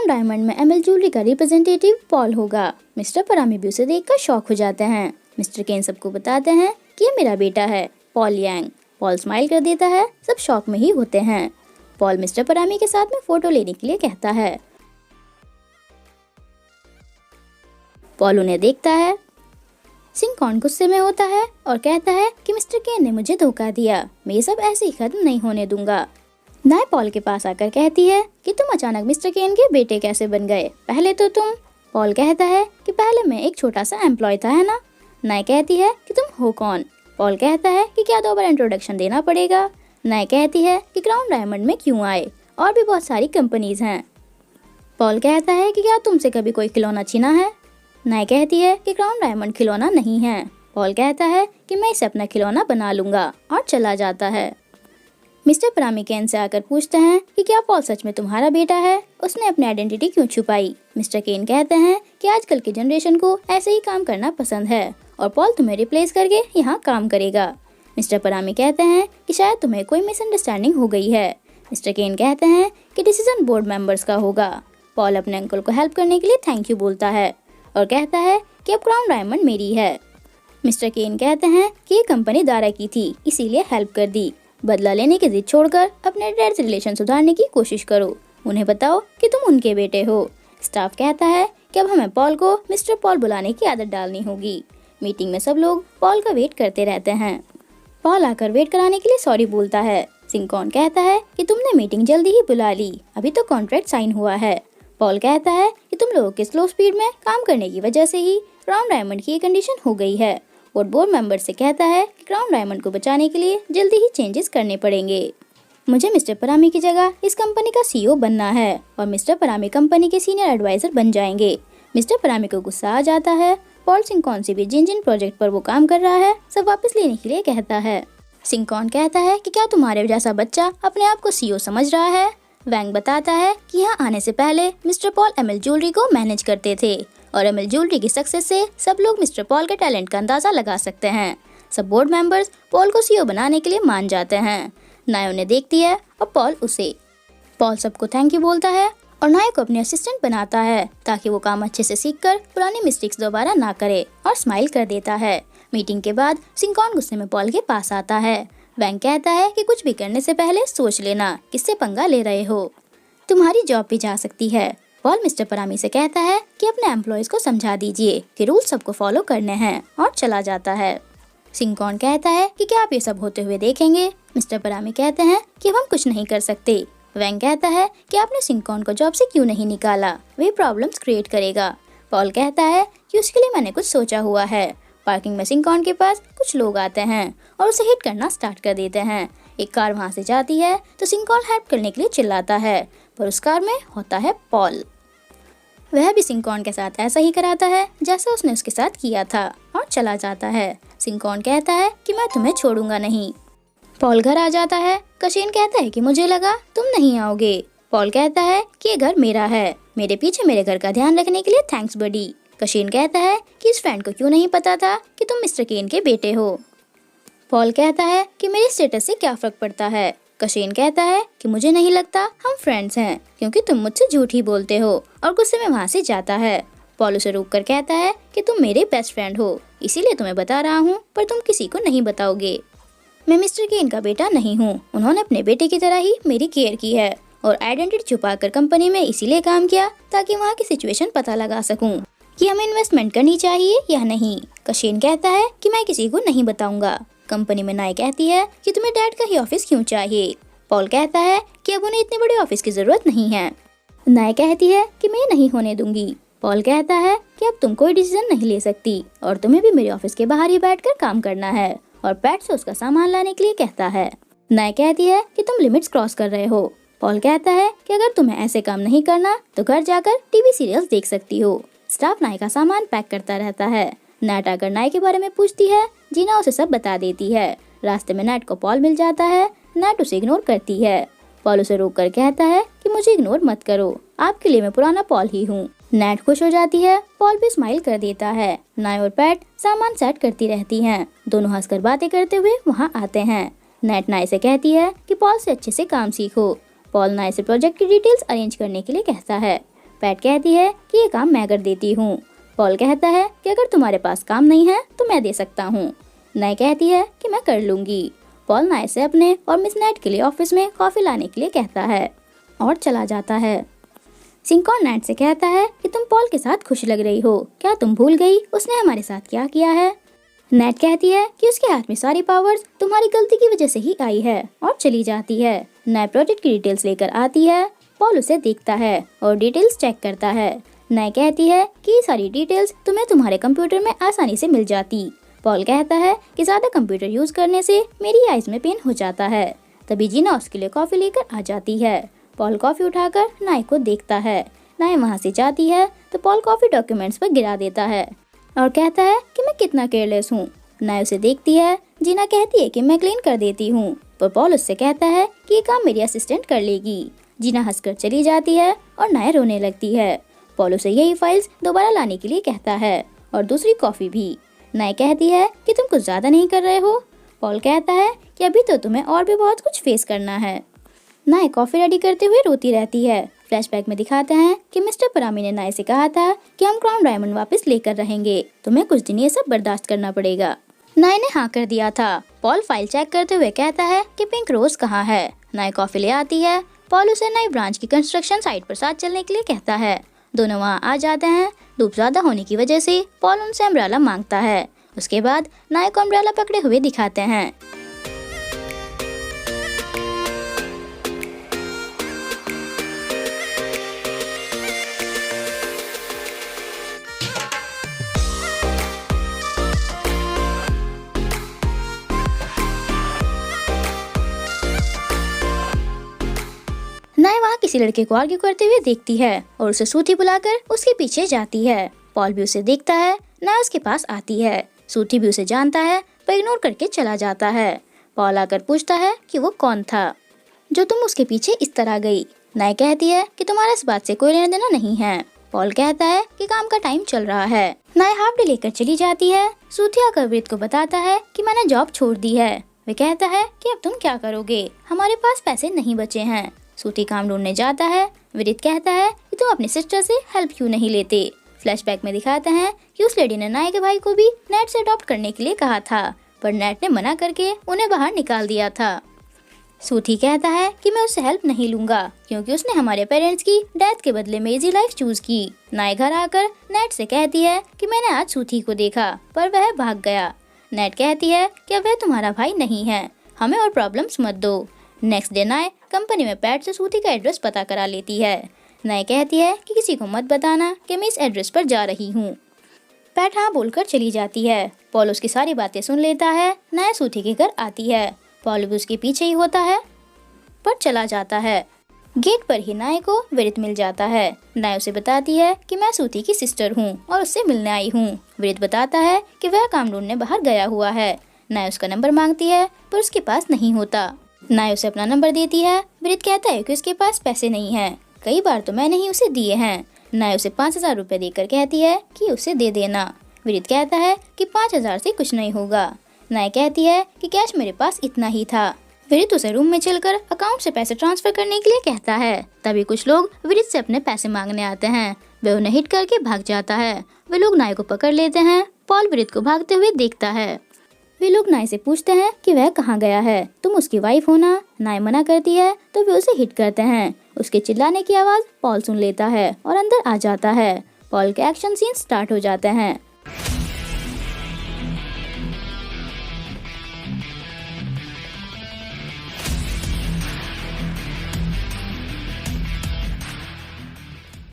Crown diamond में ML jewellery का representative Paul होगा। मिस्टर परामी भी उसे देखकर शॉक हो जाते हैं। मिस्टर केन सबको बताते हैं कि ये मेरा बेटा है, पॉल यांग। पॉल स्माइल कर देता है, सब शॉक में ही होते हैं। पॉल मिस्टर परामी के साथ में फोटो लेने के लिए कहता है। पॉल उन्हें देखता है। सिंकॉन गुस्से में होता है और कहता है कि मिस्टर केन ने मुझे धोखा दिया, मैं ये सब ऐसे ही खत्म नहीं होने दूंगा। नाय पॉल के पास आकर कहती है कि तुम अचानक मिस्टर केन के बेटे कैसे बन गए, पहले तो तुम। पॉल कहता है कि पहले मैं एक छोटा सा एम्प्लॉय था, है ना। नाय कहती है कि तुम हो कौन। पॉल कहता है कि क्या 2 बार इंट्रोडक्शन देना पड़ेगा। नाय कहती है कि क्राउन डायमंड में क्यों आए, और भी बहुत सारी कंपनीज हैं। पॉल कहता है कि क्या तुमसे कभी कोई खिलौना छीना है। नाय कहती है कि क्राउन डायमंड खिलौना नहीं है। पॉल कहता है कि मैं इसे अपना खिलौना बना लूंगा और चला जाता है। मिस्टर परामी केन से आकर पूछते हैं कि क्या पॉल सच में तुम्हारा बेटा है, उसने अपनी आइडेंटिटी क्यों छुपाई। मिस्टर केन कहते हैं कि आजकल की जनरेशन को ऐसे ही काम करना पसंद है और पॉल तुम्हें रिप्लेस करके यहाँ काम करेगा। मिस्टर परामी कहते हैं कि शायद तुम्हें कोई मिसअंडरस्टैंडिंग हो गई है। मिस्टर केन कहते हैं कि डिसीजन बोर्ड मेंबर्स का होगा। पॉल अपने अंकल को हेल्प करने के लिए थैंक यू बोलता है और कहता है कि अब क्राउन डायमंड मेरी है। मिस्टर केन कहते हैं कि ये कंपनी दारा की थी, इसीलिए हेल्प कर दी। बदला लेने की जिद छोड़कर अपने डैड से रिलेशन सुधारने की कोशिश करो, उन्हें बताओ कि तुम उनके बेटे हो। स्टाफ कहता है कि अब हमें पॉल को मिस्टर पॉल बुलाने की आदत डालनी होगी। मीटिंग में सब लोग पॉल का वेट करते रहते हैं। पॉल आकर वेट कराने के लिए सॉरी बोलता है। सिंकॉन कहता है कि तुमने मीटिंग जल्दी ही बुला ली, अभी तो कॉन्ट्रैक्ट साइन हुआ है। पॉल कहता है कि तुम लोगों के स्लो स्पीड में काम करने की वजह से ही क्राउन डायमंड की ये कंडीशन हो गई है। और बोर्ड मेंबर से कहता है कि क्राउन डायमंड को बचाने के लिए जल्दी ही चेंजेस करने पड़ेंगे। मुझे मिस्टर परामी की जगह इस कंपनी का सीईओ बनना है और मिस्टर परामी कंपनी के सीनियर एडवाइजर बन जाएंगे। मिस्टर परामी को गुस्सा आ जाता है। पॉल सिंकॉन से भी जिन जिन प्रोजेक्ट पर वो काम कर रहा है सब वापस लेने के लिए कहता है। सिंकॉन कहता है कि क्या तुम्हारे जैसा बच्चा अपने आप को सीईओ समझ रहा है। वैंग बताता है कि यहाँ आने से पहले मिस्टर पॉल एमएल ज्वेलरी को मैनेज करते थे और एमएल ज्वेलरी की सक्सेस से सब लोग मिस्टर पॉल के टैलेंट का अंदाजा लगा सकते हैं। सब बोर्ड मेंबर्स पॉल को सीईओ बनाने के लिए मान जाते हैं। नाय उन्हें देखती है और पॉल उसे। पॉल सबको थैंक यू बोलता है और नाय को अपने असिस्टेंट बनाता है ताकि वो काम अच्छे से सीखकर पुरानी मिस्टेक्स दोबारा ना करे, और स्माइल कर देता है। मीटिंग के बाद सिंकॉन गुस्से में पॉल के पास आता है। वैंग कहता है कि कुछ भी करने से पहले सोच लेना किससे पंगा ले रहे हो, तुम्हारी जॉब भी जा सकती है। पॉल मिस्टर परामी से कहता है कि अपने एम्प्लॉयज को समझा दीजिए कि रूल सबको फॉलो करने हैं, और चला जाता है। सिंकॉन कहता है कि क्या आप ये सब होते हुए देखेंगे। मिस्टर परामी कहते हैं कि अब हम कुछ नहीं कर सकते। वैंग कहता है कि आपने सिंकॉन को जॉब से क्यों नहीं निकाला, वे प्रॉब्लम्स क्रिएट करेगा। पॉल कहता है कि उसके लिए मैंने कुछ सोचा हुआ है। पार्किंग में सिंकॉन के पास कुछ लोग आते हैं और उसे हिट करना स्टार्ट कर देते हैं। एक कार वहाँ से जाती है तो सिंकॉन हेल्प करने के लिए चिल्लाता है, पर उस कार में होता है पॉल। वह भी सिंकॉन के साथ ऐसा ही कराता है जैसा उसने उसके साथ किया था, और चला जाता है। सिंकॉन कहता है कि मैं तुम्हें छोड़ूंगा नहीं। पॉल घर आ जाता है। कशीन कहता है कि मुझे लगा तुम नहीं आओगे। पॉल कहता है कि ये घर मेरा है, मेरे पीछे मेरे घर का ध्यान रखने के लिए थैंक्स बडी। कशीन कहता है कि इस फ्रेंड को क्यों नहीं पता था कि तुम मिस्टर केन के बेटे हो। पॉल कहता है कि मेरे स्टेटस से क्या फर्क पड़ता है। कशीन कहता है कि मुझे नहीं लगता हम फ्रेंड्स हैं, क्योंकि तुम मुझसे झूठ ही बोलते हो, और गुस्से में वहाँ से जाता है। पॉल उसे रोककर कहता है कि तुम मेरे बेस्ट फ्रेंड हो, इसीलिए तुम्हें बता रहा हूँ, पर तुम किसी को नहीं बताओगे। मैं मिस्टर केन का बेटा नहीं हूँ, उन्होंने अपने बेटे की तरह ही मेरी केयर की है और आइडेंटिटी छुपाकर कंपनी में इसीलिए काम किया ताकि वहाँ की सिचुएशन पता लगा सकूं कि हमें इन्वेस्टमेंट करनी चाहिए या नहीं। कशीन कहता है कि मैं किसी को नहीं बताऊंगा। कंपनी में नाय कहती है कि तुम्हें डैड का ही ऑफिस क्यों चाहिए। पॉल कहता है कि अब उन्हें इतने बड़े ऑफिस की जरूरत नहीं है। नाय कहती है कि मैं नहीं होने दूंगी। पॉल कहता है कि अब तुम कोई डिसीजन नहीं ले सकती और तुम्हें भी मेरे ऑफिस के बाहर ही बैठकर काम करना है, और पैट से उसका सामान लाने के लिए कहता है। नाय कहती है कि तुम लिमिट्स क्रॉस कर रहे हो। पॉल कहता है कि अगर तुम्हें ऐसे काम नहीं करना तो घर जाकर टीवी सीरियल्स देख सकती हो। स्टाफ नाय का सामान पैक करता रहता है। नैट आकर नाय के बारे में पूछती है। जीना उसे सब बता देती है। रास्ते में नैट को पॉल मिल जाता है। नैट उसे इग्नोर करती है। पॉल उसे रोक कर कहता है कि मुझे इग्नोर मत करो, आपके लिए मैं पुराना पॉल ही हूँ। नैट खुश हो जाती है। पॉल भी स्माइल कर देता है। नाय और पैट सामान सेट करती रहती हैं। दोनों हंसकर बातें करते हुए वहाँ आते हैं। नैट नाय से कहती है कि पॉल से अच्छे से काम सीखो। पॉल नाय से प्रोजेक्ट की डिटेल्स अरेंज करने के लिए कहता है। पैट कहती है कि ये काम मैं कर देती हूँ। पॉल कहता है कि अगर तुम्हारे पास काम नहीं है तो मैं दे सकता हूँ। नाय कहती है कि मैं कर लूंगी। पॉल नाय से अपने और मिस नाइट के लिए ऑफिस में कॉफी लाने के लिए कहता है और चला जाता है। सिंकॉन नाइट से कहता है कि तुम पॉल के साथ खुश लग रही हो, क्या तुम भूल गई उसने हमारे साथ क्या किया है। नाइट कहती है कि उसके हाथ में सारी पावर्स तुम्हारी गलती की वजह से ही आई है और चली जाती है। नाय प्रोजेक्ट की डिटेल्स लेकर आती है। पॉल उसे देखता है और डिटेल्स चेक करता है। नाय कहती है कि ये सारी डिटेल्स तुम्हें तुम्हारे कंप्यूटर में आसानी से मिल जाती। पॉल कहता है कि ज्यादा कंप्यूटर यूज करने से मेरी आइज में पेन हो जाता है। तभी जीना उसके लिए कॉफी लेकर आ जाती है। पॉल कॉफी उठाकर नाय को देखता है। नाय वहाँ से जाती है तो पॉल कॉफी डॉक्यूमेंट्स पर गिरा देता है और कहता है कि मैं कितना केयरलेस हूँ। नाय उसे देखती है। जीना कहती है कि मैं क्लीन कर देती हूँ, पर पॉल उससे कहता है कि ये काम मेरी असिस्टेंट कर लेगी। जीना हंसकर चली जाती है और नाय रोने लगती है। पॉल उसे यही फाइल्स दोबारा लाने के लिए कहता है और दूसरी कॉफी भी। नाय कहती है कि तुम कुछ ज्यादा नहीं कर रहे हो। पॉल कहता है कि अभी तो तुम्हें और भी बहुत कुछ फेस करना है। नाय कॉफी रेडी करते हुए रोती रहती है। फ्लैशबैक में दिखाते हैं कि मिस्टर परामी ने नाय से कहा था कि हम क्राउन डायमंड वापस लेकर रहेंगे, तुम्हें कुछ दिन ये सब बर्दाश्त करना पड़ेगा। नाय ने हाँ कर दिया था। पॉल फाइल चेक करते हुए कहता है कि पिंक रोज कहाँ है। नाय कॉफी ले आती है। पॉल उसे नई ब्रांच की कंस्ट्रक्शन साइट पर साथ चलने के लिए कहता है। दोनों वहाँ आ जाते हैं। धूप ज्यादा होने की वजह से पॉल उनसे अम्ब्रेला मांगता है। उसके बाद नाय को अम्ब्रेला पकड़े हुए दिखाते हैं। नाय वहाँ किसी लड़के को आर्ग्यू करते हुए देखती है और उसे सूथी बुलाकर उसके पीछे जाती है। पॉल भी उसे देखता है। नाय उसके पास आती है। सूथी भी उसे जानता है पर इग्नोर करके चला जाता है। पॉल आकर पूछता है कि वो कौन था जो तुम उसके पीछे इस तरह गई। नाय कहती है कि तुम्हारा इस बात से कोई लेना देना नहीं है। पॉल कहता है कि काम का टाइम चल रहा है। नाय हाफ डे लेकर चली जाती है। सूथी आकर वृत को बताता है कि मैंने जॉब छोड़ दी है। वे कहता है कि अब तुम क्या करोगे, हमारे पास पैसे नहीं बचे हैं। सूथी काम ढूंढने जाता है। विदित कहता है कि तुम अपनी सिस्टर से हेल्प क्यों नहीं लेते। फ्लैशबैक में दिखाते हैं कि उस लेडी ने नाय के भाई को भी नेट से अडॉप्ट करने के लिए कहा था, पर नेट ने मना करके उन्हें बाहर निकाल दिया था। सूथी कहता है कि मैं उससे हेल्प नहीं लूंगा क्योंकि उसने हमारे पेरेंट्स की डेथ के बदले में इजी लाइफ चूज की। नाय घर आकर नेट से कहती है कि मैंने आज सूथी को देखा पर वह भाग गया। नेट कहती है कि अब वह तुम्हारा भाई नहीं है, हमें और प्रॉब्लम्स मत दो। नेक्स्ट डे नाय कंपनी में पैट से सूथी का एड्रेस पता करा लेती है। नाय कहती है कि किसी को मत बताना कि मैं इस एड्रेस पर जा रही हूँ। पैट हाँ बोलकर चली जाती है। पॉल उसकी सारी बातें सुन लेता है। नाय सूथी के घर आती है। पॉल भी उसके पीछे ही होता है पर चला जाता है। गेट पर ही नाय को विदित मिल जाता है। नाय उसे बताती है कि मैं सूथी की सिस्टर हूँ और उससे मिलने आई हूँ। विदित बताता है कि वह काम ढूंढने बाहर गया हुआ है। नाय उसका नंबर मांगती है पर उसके पास नहीं होता। नाय उसे अपना नंबर देती है। विदित कहता है कि उसके पास पैसे नहीं हैं। कई बार तो मैंने ही उसे दिए हैं। नाय उसे 5000 रुपए देकर कहती है कि उसे दे देना। विदित कहता है कि 5000 से कुछ नहीं होगा। नाय कहती है कि कैश मेरे पास इतना ही था। विदित उसे रूम में चलकर अकाउंट से पैसे ट्रांसफर करने के लिए कहता है। तभी कुछ लोग विदित से अपने पैसे मांगने आते हैं। वे उन्हें हिट करके भाग जाता है। वे लोग नाय को पकड़ लेते हैं। पॉल विदित को भागते हुए देखता है। वे लोग नाय से पूछते हैं कि वह कहाँ गया है, तुम उसकी वाइफ हो ना। नाय मना करती है तो वे उसे हिट करते हैं। उसके चिल्लाने की आवाज पॉल सुन लेता है और अंदर आ जाता है। पॉल के एक्शन सीन स्टार्ट हो जाते हैं।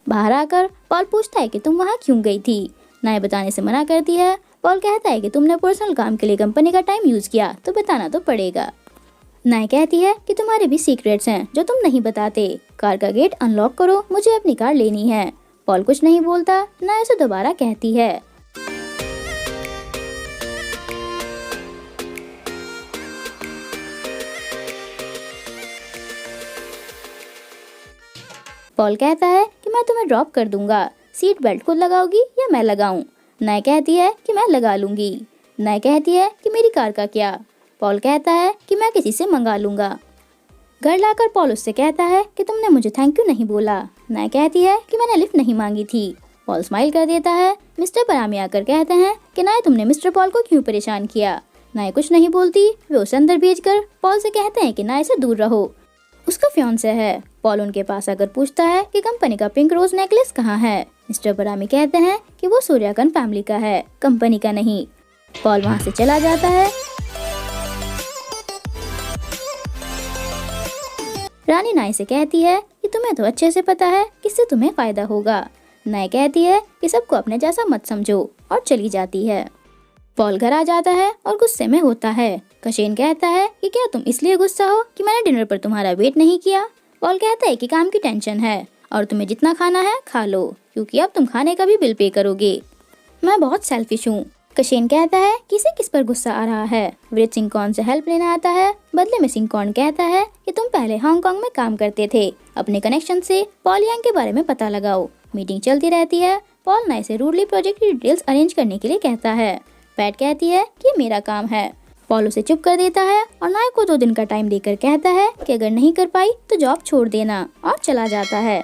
बाहर आकर पॉल पूछता है कि तुम वहाँ क्यों गई थी। नाय बताने से मना करती है। पॉल कहता है कि तुमने पर्सनल काम के लिए कंपनी का टाइम यूज किया तो बताना तो पड़ेगा। नाय कहती है कि तुम्हारे भी सीक्रेट्स हैं जो तुम नहीं बताते। कार का गेट अनलॉक करो, मुझे अपनी कार लेनी है। पॉल कुछ नहीं बोलता। नाय उसे दोबारा कहती है। पॉल कहता है कि मैं तुम्हें ड्रॉप कर दूंगा, सीट बेल्ट खुद लगाओगी या मैं लगाऊं। नाय कहती है कि मैं लगा लूंगी। नाय कहती है कि मेरी कार का क्या। पॉल कहता है कि मैं किसी से मंगा लूंगा। घर लाकर पॉल उससे कहता है कि तुमने मुझे थैंक यू नहीं बोला। नाय कहती है कि मैंने लिफ्ट नहीं मांगी थी। पॉल स्माइल कर देता है। मिस्टर परामी आकर कहते हैं कि नाय तुमने मिस्टर पॉल को क्यों परेशान किया। नाय कुछ नहीं बोलती। वे उसे अंदर भेजकर पॉल से कहते हैं कि नाय से दूर रहो। उसका फियांसे है। पॉल उनके पास आकर पूछता है कि कंपनी का पिंक रोज नेकलेस कहाँ है। मिस्टर परामी कहते हैं कि वो सूर्याकन फैमिली का है, कंपनी का नहीं। पॉल वहाँ से चला जाता है। रानी नाय से कहती है कि तुम्हें तो अच्छे से पता है किससे तुम्हें फायदा होगा। नाय कहती है कि सबको अपने जैसा मत समझो और चली जाती है। पॉल घर आ जाता है और गुस्से में होता है। कशेन कहता है कि क्या तुम इसलिए गुस्सा हो कि मैंने डिनर पर तुम्हारा वेट नहीं किया। पॉल कहता है कि काम की टेंशन है और तुम्हें जितना खाना है खा लो, क्योंकि अब तुम खाने का भी बिल पे करोगे। मैं बहुत सेल्फिश हूँ। कशेन कहता है कि इसे किस पर गुस्सा आ रहा है। वीर सिंह से हेल्प लेना आता है। बदले में सिंह कहता है कि तुम पहले हांगकांग में काम करते थे, अपने कनेक्शन से पॉल यांग के बारे में पता लगाओ। मीटिंग चलती रहती है। पॉल नाय से रूडली प्रोजेक्ट की डिटेल्स अरेंज करने के लिए कहता है। पैट कहती है कि मेरा काम है। पॉल उसे चुप कर देता है और नाय को 2 दिन का टाइम देकर कहता है कि अगर नहीं कर पाई तो जॉब छोड़ देना, और चला जाता है।